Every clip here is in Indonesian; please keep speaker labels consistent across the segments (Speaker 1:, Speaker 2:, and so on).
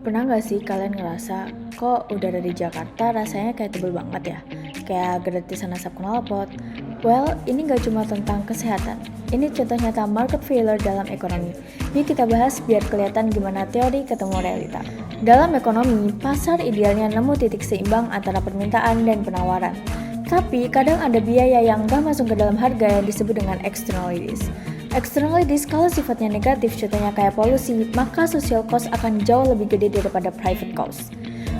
Speaker 1: Pernah nggak sih kalian ngerasa, kok udara di Jakarta rasanya kayak tebel banget ya? Kayak gratisan asap knalpot. Well, ini nggak cuma tentang kesehatan. Ini contoh nyata market failure dalam ekonomi. Yuk kita bahas biar kelihatan gimana teori ketemu realita. Dalam ekonomi, pasar idealnya nemu titik seimbang antara permintaan dan penawaran. Tapi kadang ada biaya yang nggak masuk ke dalam harga yang disebut dengan externalities. Externalities kalau sifatnya negatif, contohnya kayak polusi, maka social cost akan jauh lebih gede daripada private cost.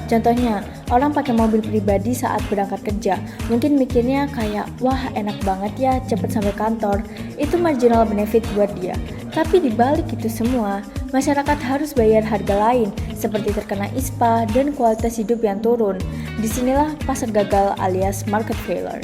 Speaker 1: Contohnya, orang pakai mobil pribadi saat berangkat kerja, mungkin mikirnya kayak, wah enak banget ya, cepet sampai kantor, itu marginal benefit buat dia. Tapi dibalik itu semua, masyarakat harus bayar harga lain, seperti terkena ISPA dan kualitas hidup yang turun. Disinilah pasar gagal alias market failure.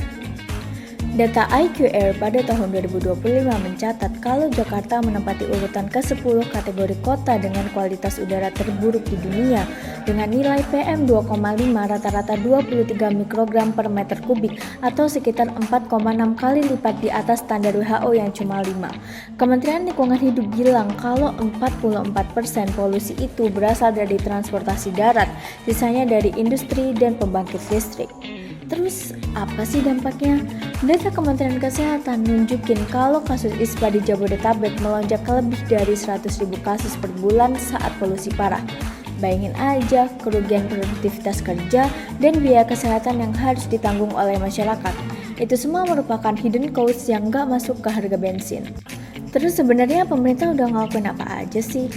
Speaker 1: Data IQR pada tahun 2025 mencatat kalau Jakarta menempati urutan ke-10 kategori kota dengan kualitas udara terburuk di dunia dengan nilai PM2,5 rata-rata 23 mikrogram per meter kubik atau sekitar 4,6 kali lipat di atas standar WHO yang cuma 5. Kementerian Lingkungan Hidup bilang kalau 44% polusi itu berasal dari transportasi darat, sisanya dari industri dan pembangkit listrik. Terus apa sih dampaknya? Data Kementerian Kesehatan nunjukin kalau kasus ISPA di Jabodetabek melonjak ke lebih dari 100.000 kasus per bulan saat polusi parah. Bayangin aja kerugian produktivitas kerja dan biaya kesehatan yang harus ditanggung oleh masyarakat. Itu semua merupakan hidden costs yang nggak masuk ke harga bensin. Terus sebenarnya pemerintah udah ngelakuin apa aja sih?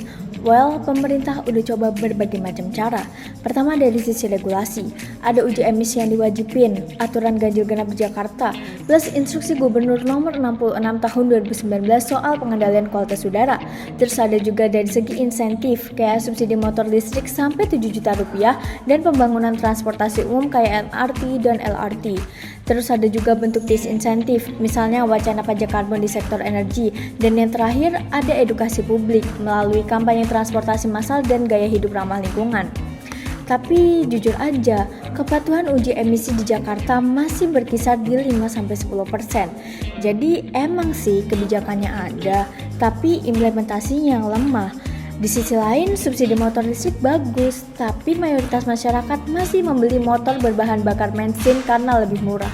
Speaker 1: Well, pemerintah udah coba berbagai macam cara. Pertama dari sisi regulasi, ada uji emisi yang diwajibin, aturan ganjil genap di Jakarta, plus instruksi Gubernur nomor 66 tahun 2019 soal pengendalian kualitas udara. Terus ada juga dari segi insentif, kayak subsidi motor listrik sampai 7 juta rupiah dan pembangunan transportasi umum kayak MRT dan LRT. Terus ada juga bentuk disinsentif, misalnya wacana pajak karbon di sektor energi. Dan yang terakhir ada edukasi publik melalui kampanye transportasi massal dan gaya hidup ramah lingkungan. Tapi jujur aja, kepatuhan uji emisi di Jakarta masih berkisar di 5-10%. Jadi emang sih kebijakannya ada, tapi implementasinya yang lemah. Di sisi lain, subsidi motor listrik bagus, tapi mayoritas masyarakat masih membeli motor berbahan bakar bensin karena lebih murah.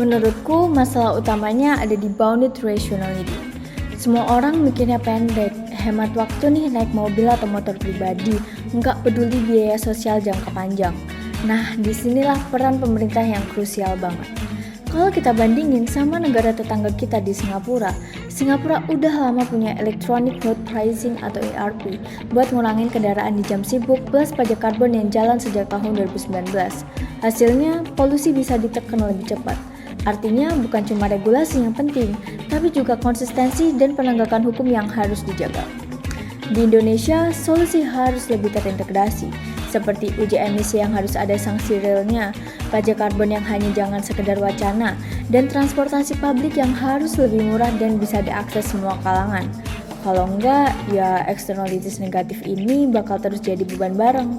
Speaker 1: Menurutku, masalah utamanya ada di bounded rationality. Semua orang mikirnya pendek, hemat waktu nih naik mobil atau motor pribadi, nggak peduli biaya sosial jangka panjang. Nah, disinilah peran pemerintah yang krusial banget. Kalau kita bandingin sama negara tetangga kita di Singapura udah lama punya electronic road pricing atau ERP buat ngurangin kendaraan di jam sibuk plus pajak karbon yang jalan sejak tahun 2019. Hasilnya, polusi bisa ditekan lebih cepat. Artinya bukan cuma regulasi yang penting, tapi juga konsistensi dan penegakan hukum yang harus dijaga. Di Indonesia, solusi harus lebih terintegrasi, seperti uji emisi yang harus ada sanksi realnya, pajak karbon yang hanya jangan sekedar wacana, dan transportasi publik yang harus lebih murah dan bisa diakses semua kalangan. Kalau enggak, ya externalities negatif ini bakal terus jadi beban bareng.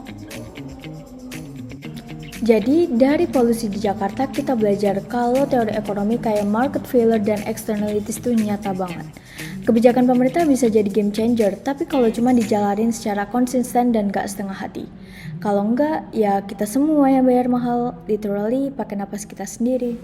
Speaker 1: Jadi dari polusi di Jakarta kita belajar kalau teori ekonomi kayak market failure dan externalities itu nyata banget. Kebijakan pemerintah bisa jadi game changer, tapi kalau cuma dijalanin secara konsisten dan gak setengah hati. Kalau enggak, ya kita semua yang bayar mahal, literally pakai napas kita sendiri.